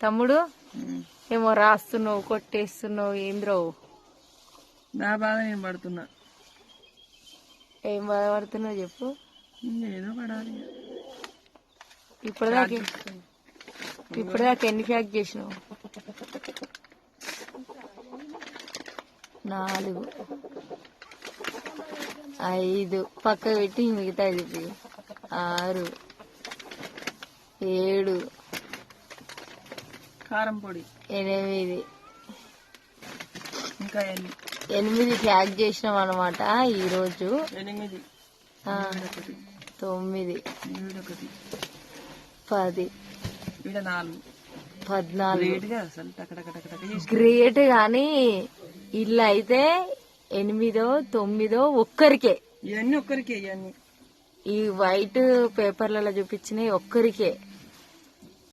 తమ్ముడు ఏమో రాస్తున్నావు, కొట్టేస్తున్నావు, ఏంద్రో నా బాధ నేను పడుతున్నా. ఏం బాధపడుతున్నావు చెప్పు. ఏదో పడాలి. ఇప్పటిదాకా ఎన్ని ప్యాక్ చేసినావు? 4, 5 పక్క పెట్టి మిగతా 6, 7, కారం పొడి 8 ఇంకా 8 ప్యాక్ చేసినాం అనమాట ఈరోజు. 8, 9, 10, 14 గ్రేట్. గాని ఇల్లు అయితే 8, 9 ఇవన్నీ ఒక్కరికే. ఈ వైట్ పేపర్లలో చూపించినవి ఒక్కరికే.